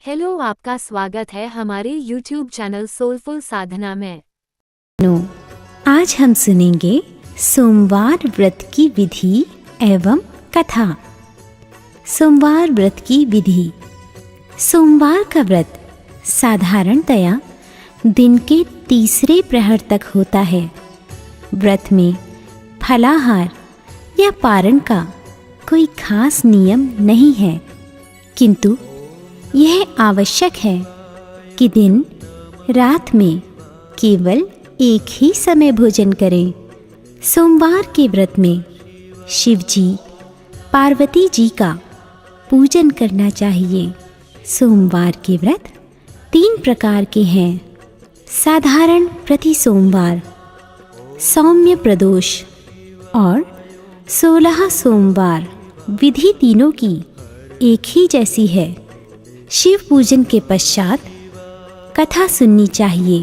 Hello, आपका स्वागत है हमारे YouTube चैनल सोलफुल साधना में। आज हम सुनेंगे सोमवार व्रत की विधि एवं कथा। सोमवार व्रत की विधि। सोमवार का व्रत साधारणतया दिन के तीसरे प्रहर तक होता है। व्रत में फलाहार या पारण का कोई खास नियम नहीं है, किंतु यह आवश्यक है कि दिन रात में केवल एक ही समय भोजन करें। सोमवार के व्रत में शिव जी, पार्वती जी का पूजन करना चाहिए। सोमवार के व्रत 3 प्रकार के हैं। साधारण प्रति सोमवार, सौम्य प्रदोष और 16 सोमवार। विधि तीनों की एक ही जैसी है। शिव पूजन के पश्चात कथा सुननी चाहिए।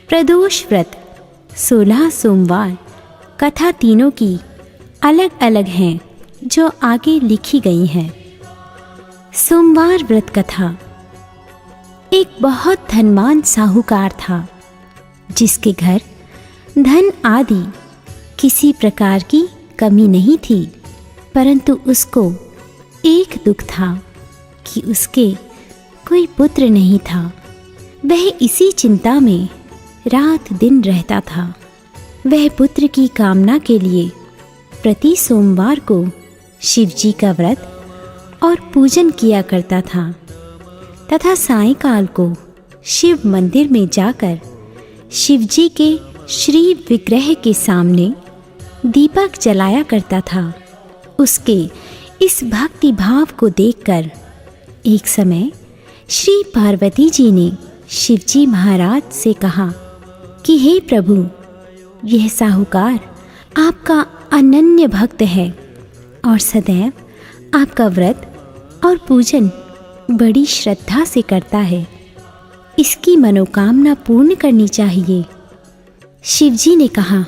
प्रदोष व्रत 16 सोमवार। कथा तीनों की अलग अलग हैं, जो आगे लिखी गई हैं। सोमवार व्रत कथा। एक बहुत धनवान साहूकार था, जिसके घर धन आदि किसी प्रकार की कमी नहीं थी, परंतु उसको एक दुख था कि उसके कोई पुत्र नहीं था। वह इसी चिंता में रात दिन रहता था। वह पुत्र की कामना के लिए प्रति सोमवार को शिव जी का व्रत और पूजन किया करता था तथा सायंकाल को शिव मंदिर में जाकर शिव जी के श्री विग्रह के सामने दीपक जलाया करता था। उसके इस भक्ति भाव को देखकर एक समय श्री पार्वती जी ने शिव जी महाराज से कहा कि हे प्रभु, यह साहूकार आपका अनन्य भक्त है और सदैव आपका व्रत और पूजन बड़ी श्रद्धा से करता है। इसकी मनोकामना पूर्ण करनी चाहिए। शिव जी ने कहा,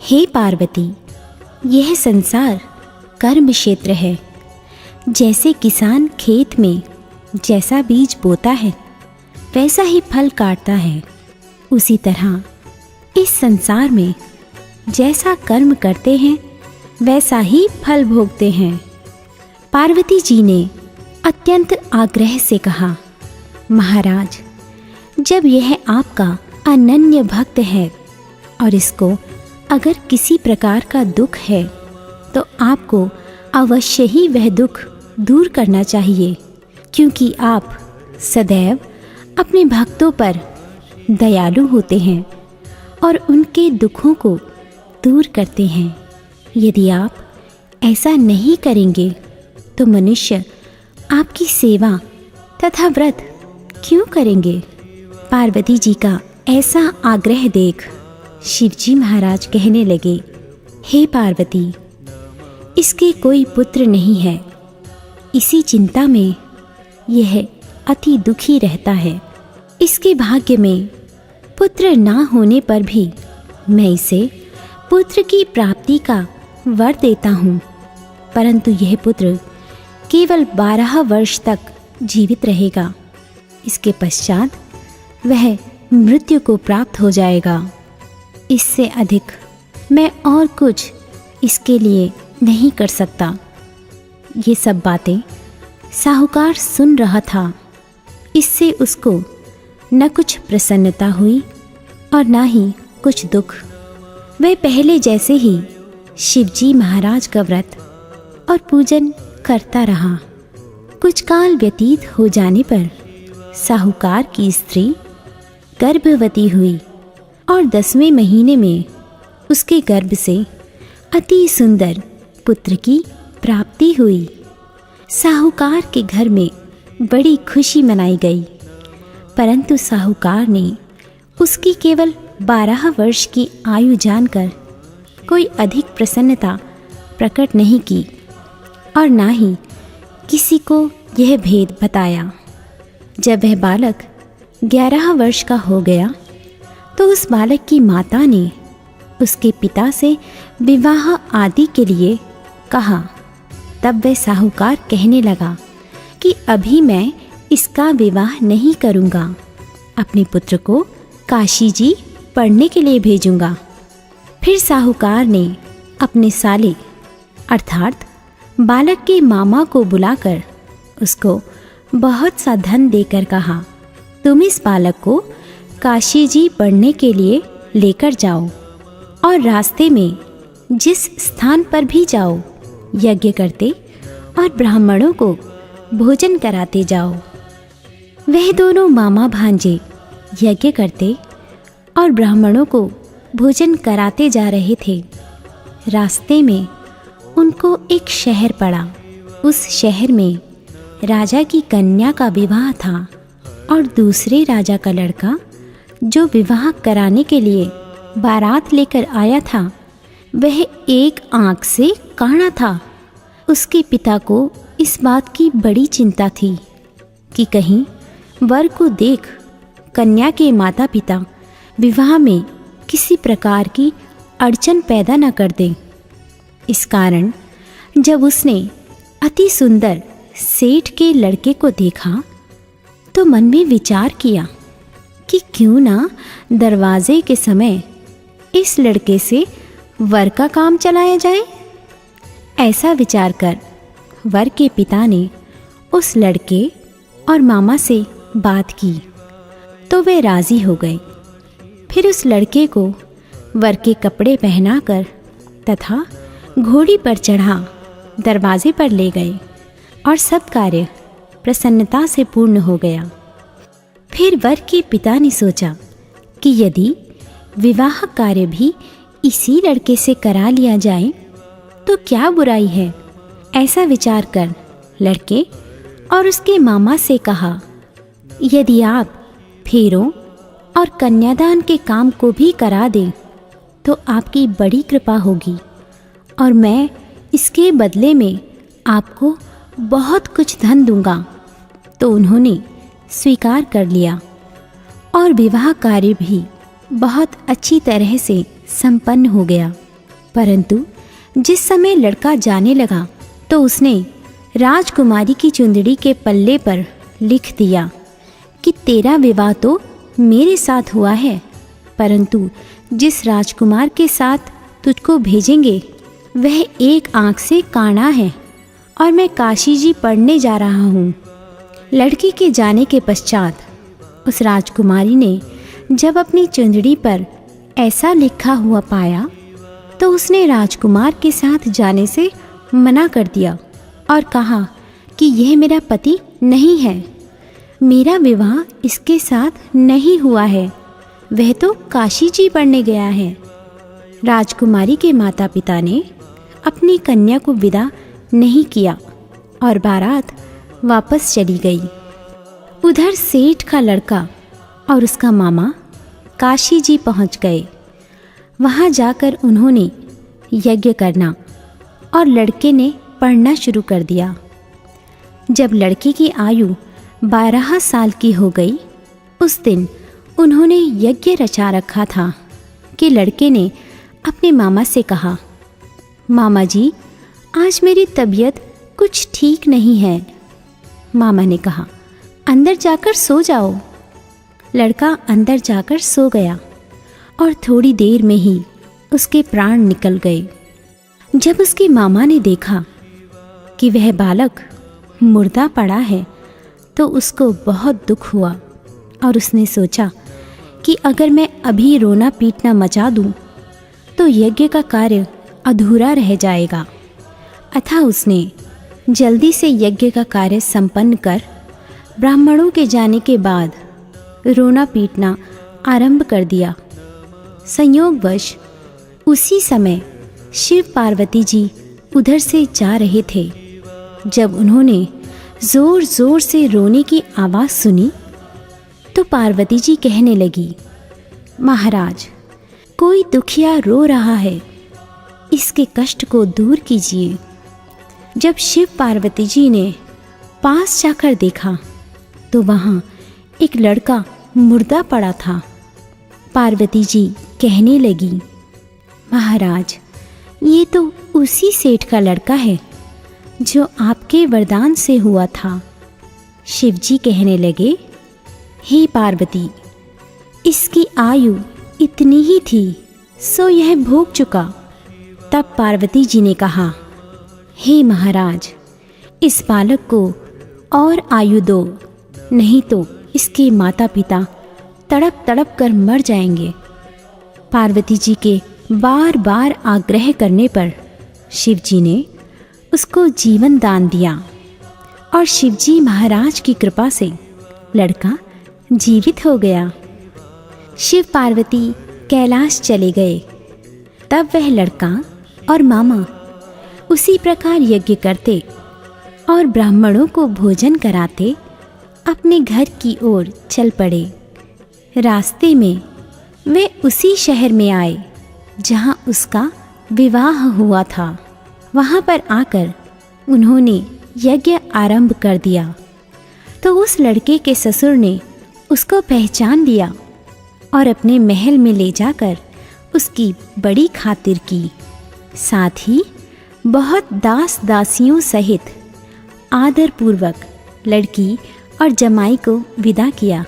हे पार्वती, यह संसार कर्म क्षेत्र है। जैसे किसान खेत में जैसा बीज बोता है वैसा ही फल काटता है, उसी तरह इस संसार में जैसा कर्म करते हैं वैसा ही फल भोगते हैं। पार्वती जी ने अत्यंत आग्रह से कहा, महाराज, जब यह आपका अनन्य भक्त है और इसको अगर किसी प्रकार का दुख है तो आपको अवश्य ही वह दुख दूर करना चाहिए, क्योंकि आप सदैव अपने भक्तों पर दयालु होते हैं और उनके दुखों को दूर करते हैं। यदि आप ऐसा नहीं करेंगे तो मनुष्य आपकी सेवा तथा व्रत क्यों करेंगे? पार्वती जी का ऐसा आग्रह देख शिव जी महाराज कहने लगे, हे पार्वती, इसके कोई पुत्र नहीं है। इसी चिंता में यह अति दुखी रहता है। इसके भाग्य में पुत्र ना होने पर भी मैं इसे पुत्र की प्राप्ति का वर देता हूँ, परंतु यह पुत्र केवल 12 वर्ष तक जीवित रहेगा। इसके पश्चात वह मृत्यु को प्राप्त हो जाएगा। इससे अधिक मैं और कुछ इसके लिए नहीं कर सकता। ये सब बातें साहूकार सुन रहा था। इससे उसको न कुछ प्रसन्नता हुई और न ही कुछ दुख। वह पहले जैसे ही शिव जी महाराज का व्रत और पूजन करता रहा। कुछ काल व्यतीत हो जाने पर साहूकार की स्त्री गर्भवती हुई और 10वें महीने में उसके गर्भ से अति सुंदर पुत्र की प्राप्ति हुई। साहूकार के घर में बड़ी खुशी मनाई गई, परंतु साहूकार ने उसकी केवल 12 वर्ष की आयु जानकर कोई अधिक प्रसन्नता प्रकट नहीं की और ना ही किसी को यह भेद बताया। जब वह बालक 11 वर्ष का हो गया तो उस बालक की माता ने उसके पिता से विवाह आदि के लिए कहा। तब वह साहूकार कहने लगा कि अभी मैं इसका विवाह नहीं करूँगा। अपने पुत्र को काशी जी पढ़ने के लिए भेजूँगा। फिर साहूकार ने अपने साले अर्थात बालक के मामा को बुलाकर उसको बहुत सा धन देकर कहा, तुम इस बालक को काशी जी पढ़ने के लिए लेकर जाओ और रास्ते में जिस स्थान पर भी जाओ यज्ञ करते और ब्राह्मणों को भोजन कराते जाओ। वह दोनों मामा भांजे यज्ञ करते और ब्राह्मणों को भोजन कराते जा रहे थे। रास्ते में उनको एक शहर पड़ा। उस शहर में राजा की कन्या का विवाह था और दूसरे राजा का लड़का जो विवाह कराने के लिए बारात लेकर आया था वह एक आंख से काना था। उसके पिता को इस बात की बड़ी चिंता थी कि कहीं वर को देख कन्या के माता पिता विवाह में किसी प्रकार की अड़चन पैदा न कर दें। इस कारण जब उसने अति सुंदर सेठ के लड़के को देखा तो मन में विचार किया कि क्यों ना दरवाजे के समय इस लड़के से वर का काम चलाया जाए। ऐसा विचार कर वर के पिता ने उस लड़के और मामा से बात की तो वे राजी हो गए। फिर उस लड़के को वर के कपड़े पहनाकर तथा घोड़ी पर चढ़ा दरवाजे पर ले गए और सब कार्य प्रसन्नता से पूर्ण हो गया। फिर वर के पिता ने सोचा कि यदि विवाह कार्य भी इसी लड़के से करा लिया जाए तो क्या बुराई है। ऐसा विचार कर लड़के और उसके मामा से कहा, यदि आप फेरों और कन्यादान के काम को भी करा दें तो आपकी बड़ी कृपा होगी और मैं इसके बदले में आपको बहुत कुछ धन दूंगा। तो उन्होंने स्वीकार कर लिया और विवाह कार्य भी बहुत अच्छी तरह से संपन्न हो गया। परंतु जिस समय लड़का जाने लगा तो उसने राजकुमारी की चुंदड़ी के पल्ले पर लिख दिया कि तेरा विवाह तो मेरे साथ हुआ है, परंतु जिस राजकुमार के साथ तुझको भेजेंगे वह एक आंख से काना है और मैं काशी जी पढ़ने जा रहा हूँ। लड़की के जाने के पश्चात उस राजकुमारी ने जब अपनी चुंदड़ी पर ऐसा लिखा हुआ पाया तो उसने राजकुमार के साथ जाने से मना कर दिया और कहा कि यह मेरा पति नहीं है, मेरा विवाह इसके साथ नहीं हुआ है, वह तो काशी जी पढ़ने गया है। राजकुमारी के माता पिता ने अपनी कन्या को विदा नहीं किया और बारात वापस चली गई। उधर सेठ का लड़का और उसका मामा काशी जी पहुंच गए। वहां जाकर उन्होंने यज्ञ करना और लड़के ने पढ़ना शुरू कर दिया। जब लड़के की आयु 12 साल की हो गई उस दिन उन्होंने यज्ञ रचा रखा था कि लड़के ने अपने मामा से कहा, मामा जी आज मेरी तबीयत कुछ ठीक नहीं है। मामा ने कहा, अंदर जाकर सो जाओ। लड़का अंदर जाकर सो गया और थोड़ी देर में ही उसके प्राण निकल गए। जब उसके मामा ने देखा कि वह बालक मुर्दा पड़ा है तो उसको बहुत दुख हुआ और उसने सोचा कि अगर मैं अभी रोना पीटना मचा दूं तो यज्ञ का कार्य अधूरा रह जाएगा। अतः उसने जल्दी से यज्ञ का कार्य संपन्न कर ब्राह्मणों के जाने के बाद रोना पीटना आरंभ कर दिया। संयोगवश उसी समय शिव पार्वती जी उधर से जा रहे थे। जब उन्होंने जोर जोर से रोने की आवाज़ सुनी तो पार्वती जी कहने लगी, महाराज कोई दुखिया रो रहा है, इसके कष्ट को दूर कीजिए। जब शिव पार्वती जी ने पास जाकर देखा तो वहाँ एक लड़का मुर्दा पड़ा था। पार्वती जी कहने लगी, महाराज ये तो उसी सेठ का लड़का है जो आपके वरदान से हुआ था। शिवजी कहने लगे, हे पार्वती, इसकी आयु इतनी ही थी सो यह भोग चुका। तब पार्वती जी ने कहा, हे महाराज, इस बालक को और आयु दो, नहीं तो इसके माता पिता तड़प तड़प कर मर जाएंगे। पार्वती जी के बार बार आग्रह करने पर शिवजी ने उसको जीवन दान दिया और शिवजी महाराज की कृपा से लड़का जीवित हो गया। शिव पार्वती कैलाश चले गए। तब वह लड़का और मामा उसी प्रकार यज्ञ करते और ब्राह्मणों को भोजन कराते अपने घर की ओर चल पड़े। रास्ते में वे उसी शहर में आए जहाँ उसका विवाह हुआ था। वहाँ पर आकर उन्होंने यज्ञ आरंभ कर दिया तो उस लड़के के ससुर ने उसको पहचान लिया और अपने महल में ले जाकर उसकी बड़ी खातिर की। साथ ही बहुत दास दासियों सहित आदरपूर्वक लड़की और जमाई को विदा किया।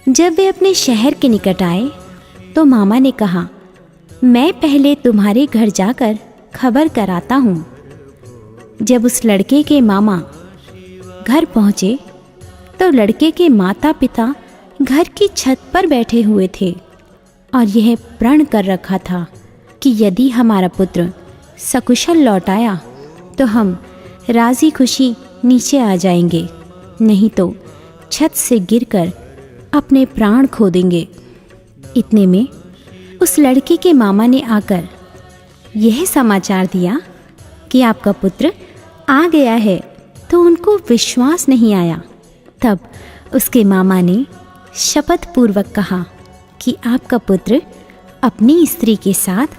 जब वे अपने शहर के निकट आए तो मामा ने कहा, मैं पहले तुम्हारे घर जाकर खबर कराता हूँ। जब उस लड़के के मामा घर पहुँचे तो लड़के के माता पिता घर की छत पर बैठे हुए थे और यह प्रण कर रखा था कि यदि हमारा पुत्र सकुशल लौट आया तो हम राजी खुशी नीचे आ जाएंगे, नहीं तो छत से गिरकर अपने प्राण खो देंगे। इतने में उस लड़के के मामा ने आकर यह समाचार दिया कि आपका पुत्र आ गया है, तो उनको विश्वास नहीं आया। तब उसके मामा ने शपथ पूर्वक कहा कि आपका पुत्र अपनी स्त्री के साथ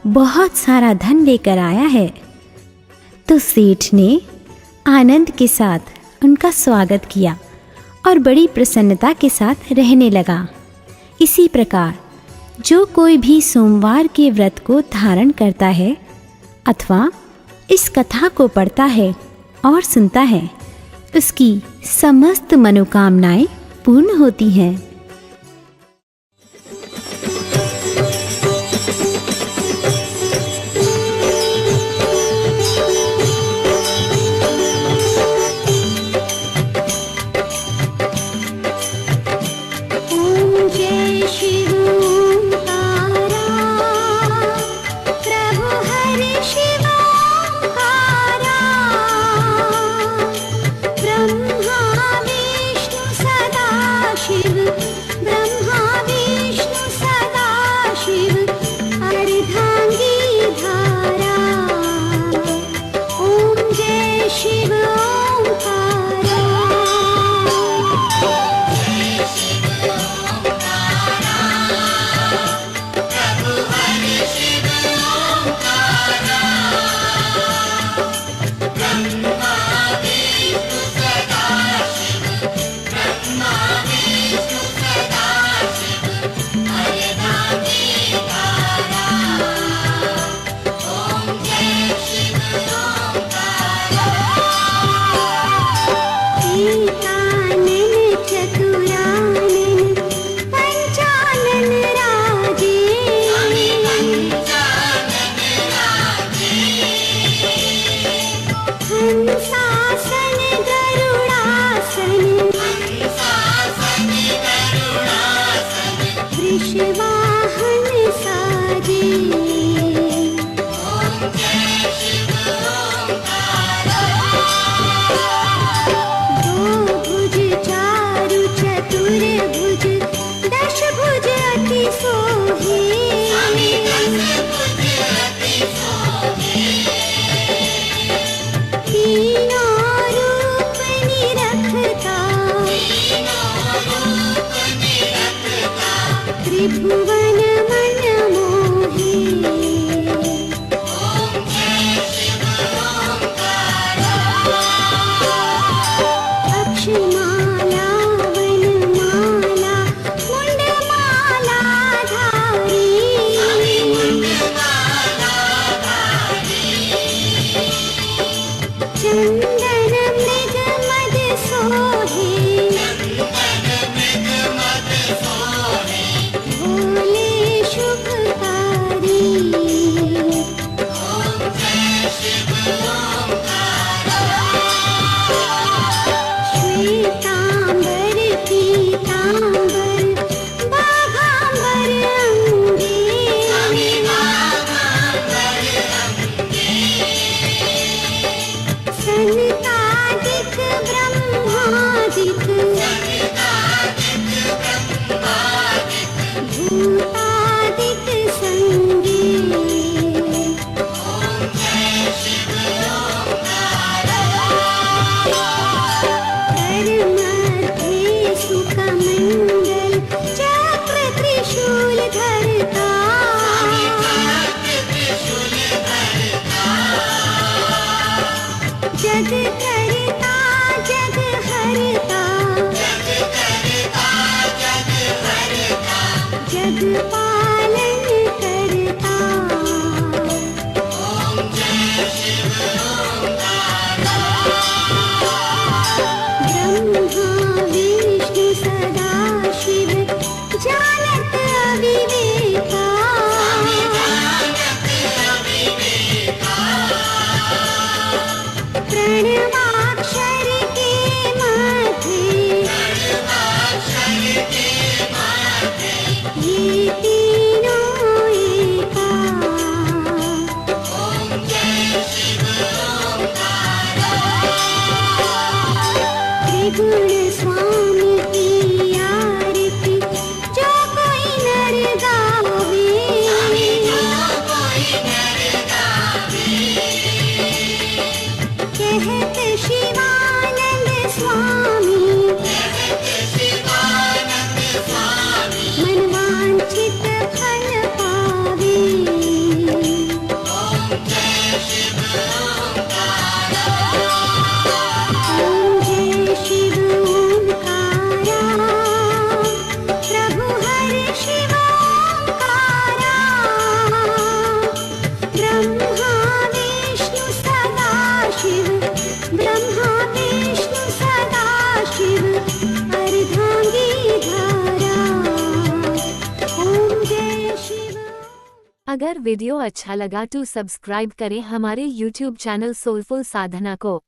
बहुत सारा धन लेकर आया है। तो सेठ ने आनंद के साथ उनका स्वागत किया और बड़ी प्रसन्नता के साथ रहने लगा। इसी प्रकार जो कोई भी सोमवार के व्रत को धारण करता है अथवा इस कथा को पढ़ता है और सुनता है, उसकी समस्त मनोकामनाएं पूर्ण होती हैं। ब्रह्मा विष्णु सदाशिव जग पालन करता। ब्रह्मा विष्णु सदा शिव जानत अविवेका। प्रणवाक्षर के माथे ये तीनों एका। त्रिगुण स्वामी की आरती जो कोई नर गावे। कहत शिवानंद स्वामी मनवांछित फल पावे। ओम जय शिव ओंकारा। प्रभु हर शिव ओंकारा। ब्रह्मा विष्णु सदा शिव ब्रह्मा विष्णु सदा शिव अर्धांगी धारा। ओम जय शिव। अगर वीडियो अच्छा लगा तो सब्सक्राइब करें हमारे YouTube चैनल सोलफुल साधना को।